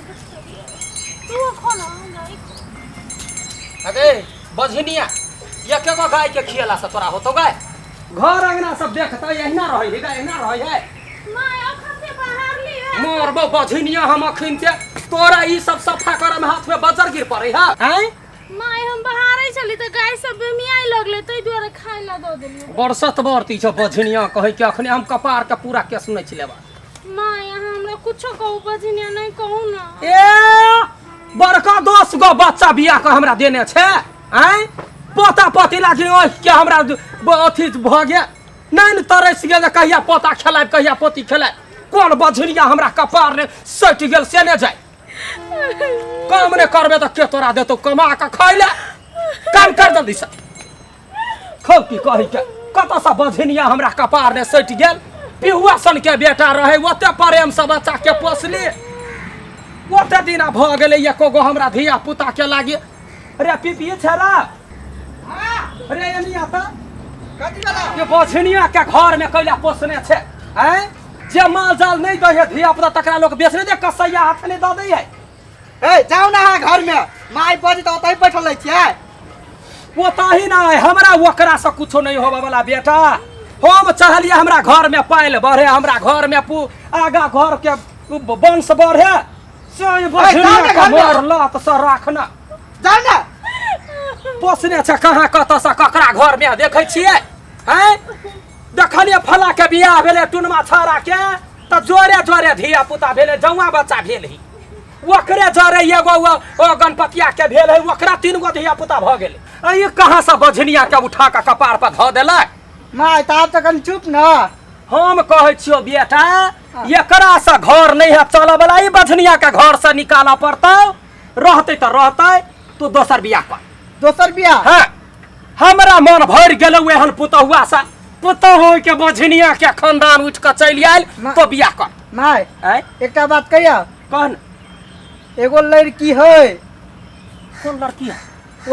तू खो ना अरे बझनिया ये के गो गाय के खियला से तोरा होतो गाय घर अंगना सब देखता यहिना रहै है गाय यहिना रहै है माय अखन से बाहर ली है मोर बो बझनिया हम अखन से तोरा ई सब सफा करे में हाथ में बजर गिर पड़े है हैं माय हम बाहर ही चली त गाय सब बेमियाई लगले तई दुआरे खाय ला दो देलियो बरसत बरती छ बझनिया कहै के अखने हम कपार के पूरा के सुनै छिले बा माय यहाँ हमरा कुछो कहू बजनिया नहीं कहू ना ए बड़का 10 गो बच्चा बियाह के हमरा देने छे हैं पोता पोती लागी ओह के हमरा अथी भ गे नहीं तरस गेल कहिया पोता खेलाब कहिया पोती खेलाब कोन बझनिया हमरा कपार ने सट गेल से ने जाय काम ने करबे त के तोरा देतो कमा के खाइ ले काम कर जल्दी से खौ की कहि के कत सा बझनिया हमरा कपार ने सट गेल पिहुआ सन के बेटा रहे ओते प्रेम से बच्चा के पोसली ओते दिना भ गेले एको गो हमरा धिया पुता के लागी अरे पिपिए छरा अरे ये नहीं आता कथि वाला ये बझनिया के घर में कैला पोसने छे हैं जे माल जाल नहीं दे है धिया पुता तकरा लोग बेचने दे कसैया हाथ ने द दे है ए जाओ ना घर में माई बज त ओतै बैठल छियै वो ताही ना है हमरा ओकरा से कुछो नहीं होबा वाला बेटा हम चाहलिए हमरा घर में पाइल बढ़े हमरा घर में आगा घर के वंश बढ़े से बझनिया के मोर लात से राखना जाओ ना पोसने छ कहाँ कत से ककरा घर में देखे छिए हैं देखलिए फला के बियाह भेले टुनमा छाड़ा के त जोरे जोरे धिया पुता भेले जौआ बच्चा भेल ही ओकरे जोरे एगो ओ गणपतिया के भेल है ओकरा 3 गो धिया पुता भ गेले अई कहाँ से बझनिया के उठा के कपार पर ध देलक माई त आप त कन चुप न हम कहै छियो बेटा एकरा से घर नहीं है चल वाला ई बझनिया के घर से निकाला पड़तौ रहते त रहते तू दोसर बियाह कर दोसर बियाह हाँ हमरा मन भर गेलौ एहन पुतहुआ सा पुतहु के बझनिया के खानदान उठ के चलि आयल तो बियाह कर माई हैं एकटा बात कहिया कहन एगो लड़की है कौन लड़की है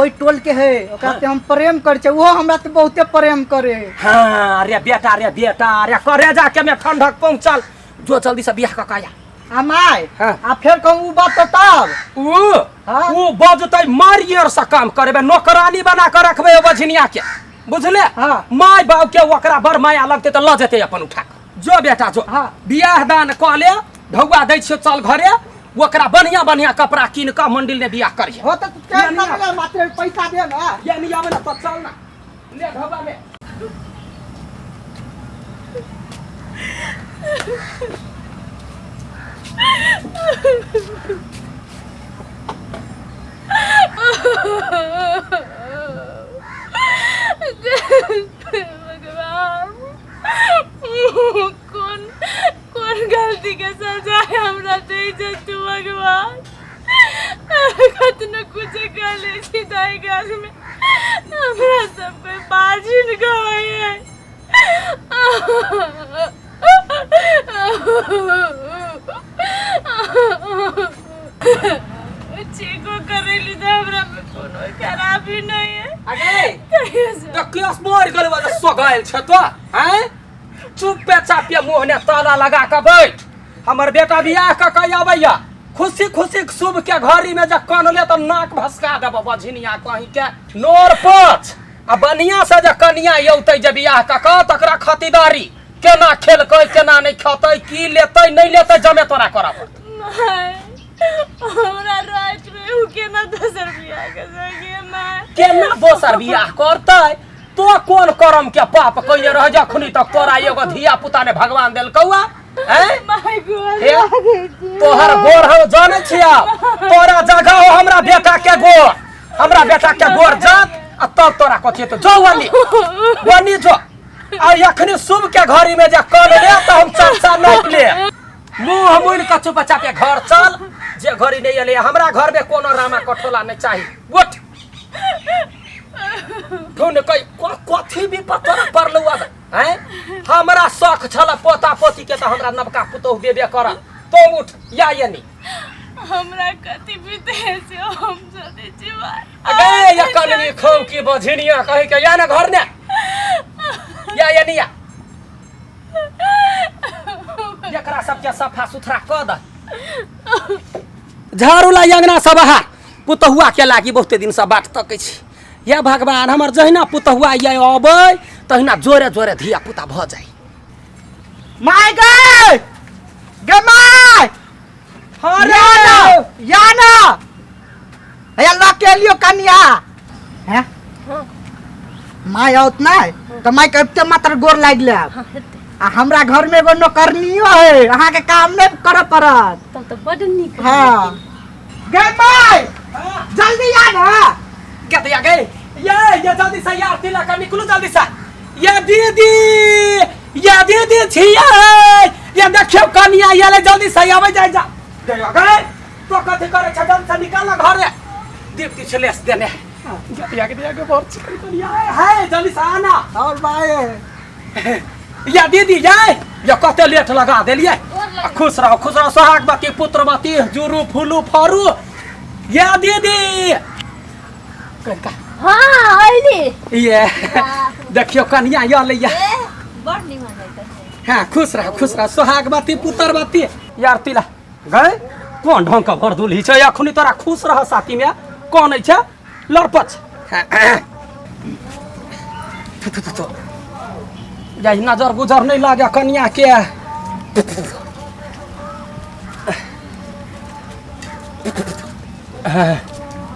ओई टोल के है ओकरा से हम प्रेम कर छै वो हमरा से बहुते प्रेम करे हाँ रे बेटा रे करे जाके में ठंडक पहुंचल जो जल्दी से बियाह काया आ माई हाँ। आ फेर कहूँ बात तो तब हाँ। वो बजतै मारियर से काम करबे नौकरानी बना के रखबे बझनिया के बुझले हाँ। माय बाप के ओकरा बड़ माया लगते त ल जेते अपन उठा जो बेटा जो हाँ। बियाह दान क ले ढौआ दै छियो चल घरे ओकरा बढ़िया बढ़िया कपड़ा कीन के मंडिल ने बियाह करिए हो त के मात्र पैसा दे ना ये नहीं आवे ना तो चल ना ले ढौआ ले भगवान कौन कौन गलती के सजा है हमरा दे जे तू भगवान कतना कुछ गले सीधाई घर में हमरा सब पे बाजिन गए है चेको करेली तो हमरा में कोनो खराबी नहीं है अगे तो क्लास मोर गले वाला सोगाइल छ तो हैं चुप चापे मुंह ने ताला लगा के बैठ हमर बेटा बियाह क के आबैया खुशी खुशी शुभ के घड़ी में जब कान ले तो नाक भसका देब बझनिया कहीं के नोर पछ आ बनिया से जे कनिया यौतै जे बियाह क के तकरा खतीदारी केना खेलकै केना नहीं खतै की लेतै नहीं लेतै जमे तोरा करब हमरा रात में उ केना दोसर बियाह कर सके मां केना दोसर बियाह करतै तो कौन करम के पाप कइले रह जखनी तक तोरा एगो धिया पुता ने भगवान देलकौआ हैं माय गॉड तोहर गोर हम जाने छिया तोरा जगह हो हमरा बेटा के गोर हमरा बेटा के गोर जात आ तब तोरा कथि तो जो वनी जो आ अखनी शुभ के घड़ी में जे कल ले त हम चर्चा नाप ले मुंह मुन के चुप चापे घर चल जे घड़ी नहीं एले हमरा घर में कोनो रामा कठोला नहीं चाहिए उठ धुन कई कथि भी पत्थर पड़लौ अब हैं हमरा शौक छला पोता पोती के त हमरा नबका पुतौ बेबे कर तो उठ या नहीं हमरा कथि भी दे से हम जदे जीवन अगे या कलनी खौ की बझनिया कहि के या ना घर ने या नहीं या एकरा सब के सफा सुथरा क द झाड़ू ला अंगना सब बाहर पुतहुआ के लागी बहुते दिन से बाट तकै छी। या भगवान हमर जहिना पुतहुआ ये अबै तहिना जोरे जोरे धिया पुता भ जाई। माय गे गे माय याना या लके लियो कन्या हैं माय औत नै त माय कबते मात्र गोर लाग ले आ हमरा घर में एगो नौकरनियो है अहाँ के काम नहीं करे पड़त तब तो बड़ नीक। हां गे माय जल्दी आ ना क्या दिया गए ये जल्दी से यार तिला का निकलो जल्दी से। ये दीदी छिया ये देखियो कन्या ये ले जल्दी से आवे जाए जा दिया गए तो कथि करे छ जल्दी से निकाल घर रे दीप्ति छलेस देने दिया के बहुत चिकन कन्या है जल्दी से आना। और भाई या दीदी ये कते लेट लगा देलिए। खुश रहो सोहागवती पुत्रवती जुरू फूलू फरू। या दीदी कनका हां आइली ये देखियो कन्या ये ले बड़ निमन है। हाँ खुश रहो सोहागवती पुत्रवती। यार तिला गए कौन ढंग का भर दुल्ही छै अखनी तोरा खुश रह साथी में कौन छै लड़पच तो जाई नजर गुजर नहीं लागे कन्या के।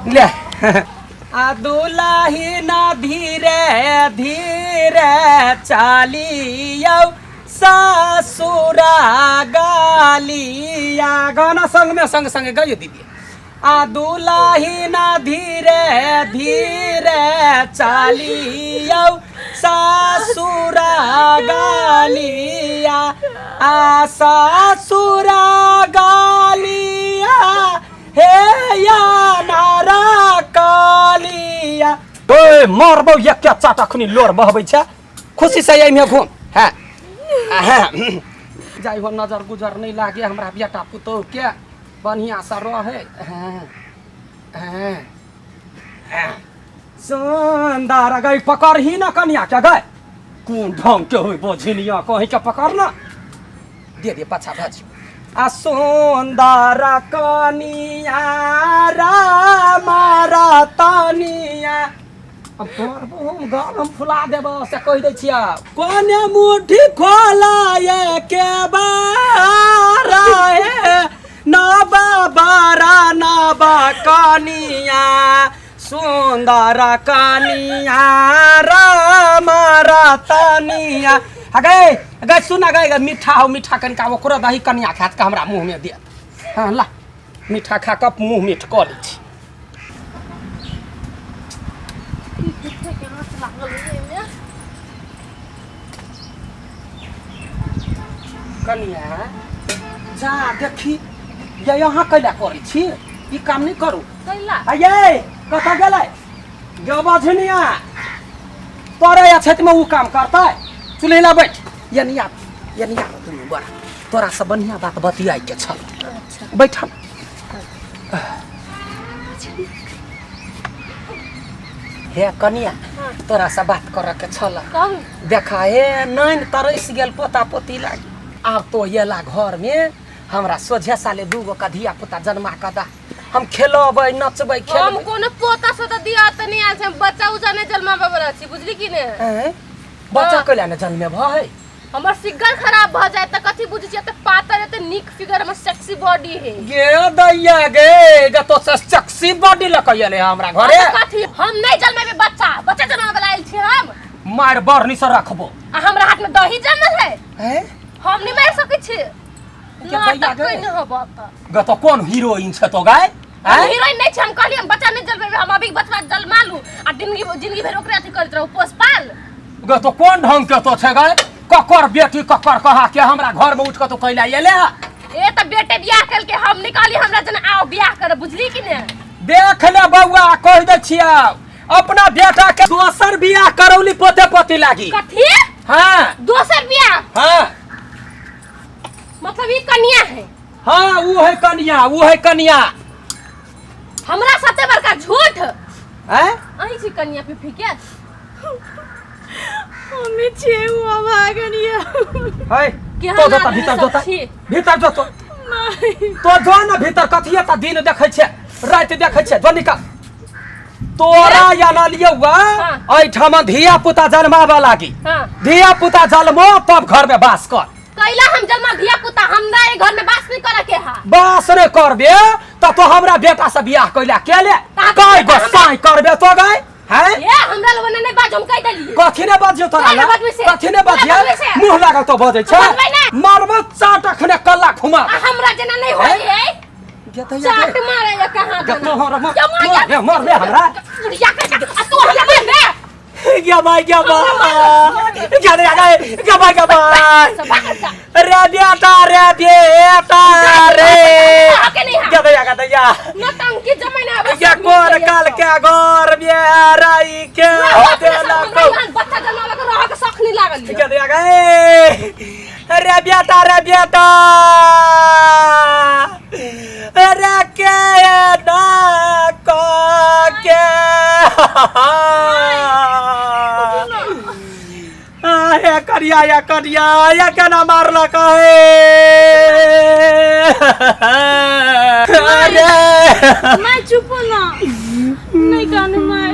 ले आ दुलाही ना धीरे धीरे चालियो ससुरा गालिया। गाना संग में संग संग गाइयो दीदी। आ दुलाही ना धीरे धीरे चालियो ससुरा गालिया। आ ससुरा गालिया हे या नारा कालिया। ओए मरबौ एक क्या चाटा खुनी लोर बहबै छ खुशी से यही में घूम। हां जाई हो नजर गुजर नहीं लागे हमरा बेटा पुतौ के बढ़िया से रहे। सुंदर गई पकड़ ही ना कन्या के गए कौन ढंग के होई बोझिनिया कहीं के पकड़ ना दे पाछा भाजी। आ सुंदर कनिया रामा रतनिया अब हम गाम फुला देब से कह दै छिया कोने मुट्ठी खोलाए के बारा है नबा बारा नबा कनिया सुंदर कनिया रामा रतनिया। अगे सुन अगे मीठा हो मीठा कनिका ओकरो दही कनिया खात के हमरा मुंह में दे। हां ला मीठा खा के मुंह मीठ क लै छी। कनिया जा देखी ये यहाँ कैला करै छी ई काम नहीं करू कैला आये कत गेलै गबझनिया तोरे या क्षेत्र में वो काम करता है चुले ला बैठ ये नहीं तुम बड़ा तोरा से बढ़िया बात बतियाई के छल। अच्छा बैठ हे कनिया तोरा से बात कर के छल देखा हे नैन तरस गेल पोता पोती लागी अब तो ये ला घर में हमरा सोझे साले दूगो का धिया पुता जन्मा का दा हम खेलबै नचबै खेलबै। हम कोनो पोता सोता दिया त नहीं आछे बच्चा उजा ने जन्माबे वाला छी बुझली कि ने। बच्चा कइला ने जन्मे भय हमर फिगर खराब भ जाए त कथि बुझी छ त पातर त निक फिगर में सेक्सी बॉडी है। गे दैया गे ग तो सेक्सी बॉडी ल कइले हमरा घरे कथि हम नहीं जन्मेबे बच्चा जन्माबे वाला आइल छी हम मार बरनी से रखबो हमरा हाथ में दही जमल है हम नहीं मार सकै छी। नाटक कइ न होबा त ग तो कौन हीरोइन छ तो गाय हीरोइन नहीं छ हम कहली हम बच्चा नहीं जन्मेबे हम अभी बच्चा जन्मा लू आ जिंदगी भर ओकरे अथि करत रहू पोसपाल ग तो कौन ढंग के तो छ गाय ककर बेटी ककर कहा के हमरा घर में उठ के तो कैला एले ए त बेटे बियाह कल के हम निकाली हमरा जन आओ बियाह कर बुझली कि ने। देख ले बउआ कह दे छिया अपना बेटा के दोसर बियाह करौली पोते पोती लागी। कथि हां दोसर बियाह हां मतलब ई कन्या है। हां वो है कन्या हमरा सते बड़का झूठ हैं अही छी कन्या पे फिके हमें छे हुआ भागनिया है तो जोता भीतर जोता तो जो न भीतर कथिए ता दिन देखै छे रात देखै छे जो निकल तोरा याना लियो ऐ ठमा धिया पुता जन्मावा लागी धिया पुता जन्मो तब घर में बास कर कैला हम जन्मा धिया पुता हमरा ए घर में बास नहीं करे के हा बास रे करबे तो हमरा बेटा से बियाह कैला केले कई गो साई करबे तो गई है ये हमरा लोग ने नहीं बाज हम कह देली कथि ने बाजियो तोरा ना बजबे से कथि ने बाजियो मुंह लागल तो बजै छे मारबो चाट अखने कल्ला खुमा हमरा जना नहीं होई है चाट मारे या कहां तो हमरा मार ले हमरा बुढ़िया के तू हमरा मार दे क्या भाई क्या नौटंकी जमाना अब क्या कोर काल क्या गोर बेराई के बच्चा जन्मावे के रह के शौक नहीं लागल क्या दिया गए रे बेटा रे के ना को के या करिया केना मारला कहे अरे मैं चुप ना नहीं कहने मैं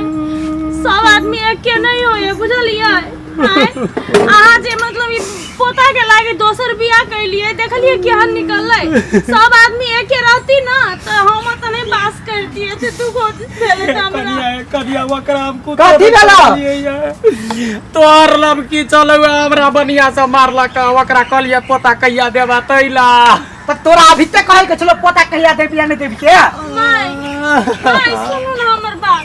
सब आदमी एके नहीं होए बुझलिए अहाँ जे मतलब ई पोता के लागे दोसर बियाह कैलिए देखलिए केहन निकलले सब आदमी एके रहती ना तो हम त नहीं बास करती है तू को भेले त हमरा करिया वकरा हमको कथी भेला तोर लब की चलो हमरा बनिया से मारला का वकरा कहलिए पोता कहिया देबा तैला तो तोरा अभी तक कहे के चलो पोता कहिया देबी या नहीं देबी के नहीं सुनो ना हमर बात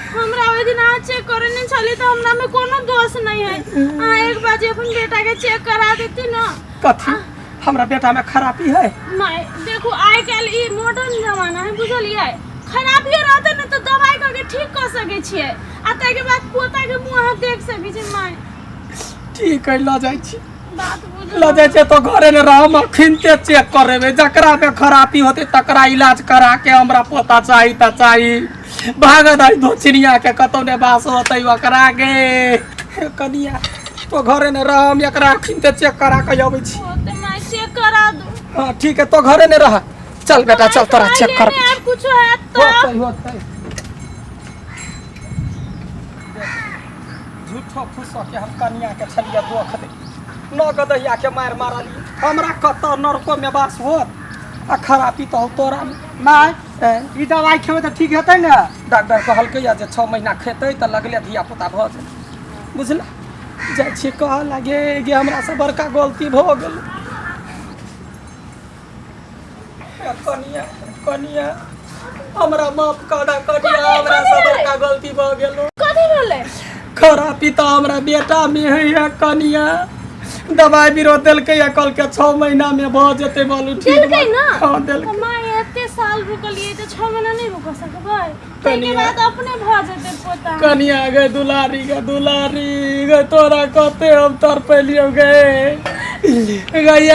हमरा ओइ दिन आ चेक करने चली तो हमरा में कोनो दोष नहीं है आ एक बार अपन बेटा के चेक करा देती ना कथी हमरा बेटा में खराबी है मैं देखो आइ काल ई मॉडर्न जमाना है बुझलिए खराबी रहते न तो दवाई करके ठीक कर सके छिए आ ताई के बाद पोता के मुंह देख सके छी मैं ठीक है ला जाई छी बात बुझ ला जाई छै तो घरे ने रह हम खिनते चेक करेबे जकरा में खराबी होते तकरा इलाज करा के हमरा पोता चाही त चाही भागत आई दो चिड़िया के कतौ ने बास होतै ओकरा के कनिया तो घरे ने रह हम एकरा खिनते चेक करा के आबै छी होते मैं चेक करा दूं हां ठीक है तो घरे ने रह चल बेटा चल तोरा चेक कर यार कुछ है तो होतै झूठो फुसो के हम कनिया के छलिया दुख दे नगदैया के मार मारली हमरा कत नरको में बास होत आ खराबी तो तोरा माय ई दवाई खेबे तो ठीक हेतै ना डॉक्टर कहलकै जे 6 महीना खेतै त लगले धिया पुता भ जेतै बुझला जाइ छी कह लागे कि हमरा से बड़का गलती भ गेल कनिया कनिया हमरा माफ कर कनिया हमरा से बड़का गलती भ गेल कथि भेलै खराबी तो हमरा बेटा में है कनिया दवाई बीरो देलकै या कल के 6 महीना में भ जेतै बोलू ठीक देलकै ना हां देलकै मैं एते साल रुकलिए तो 6 महीना नहीं रुक सकबै ताके बाद अपने भ जेतै पोता कनिया गे दुलारी गे तोरा कते हम तर पेलियो गे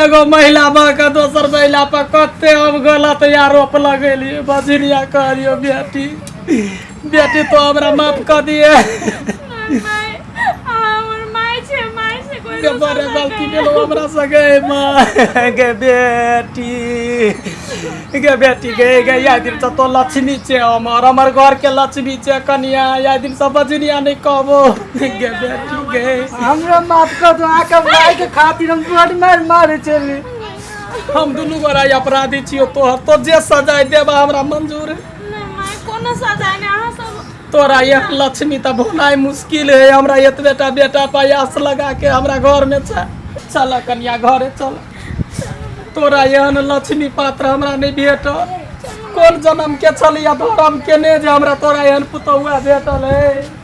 एगो महिला माँ का दोसर महिला पर कते हम गलत आरोप लगेलिए बजरिया करियो बेटी तो हमरा माफ कर दिए बड़े गलती भेलो हमरा सगे माँ गे बेटी गे या दिन से तो लक्ष्मी छे हमर घर के लक्ष्मी छे कनिया या दिन से बजरिया नहीं कहबो गे बेटी गे हमरा माफ कर दो आके भाई के खातिर हम बड़ मारे चली हम दुनू गोरा अपराधी छियो तो जे सजा देबा हमरा मंजूर है नहीं मैं कोनो सजा नहीं अहाँ सब तोरा ये लक्ष्मी तो भोनाई मुश्किल है हमरा एतबेटा बेटा पायास लगा के हमरा घर में चल कनिया घरे चल तोरा एहन लक्ष्मी पात्र हमरा नहीं भेट कौन जन्म के छलिया धर्म के ने जे हमरा तोरा एहन पुतौआ भेटल है।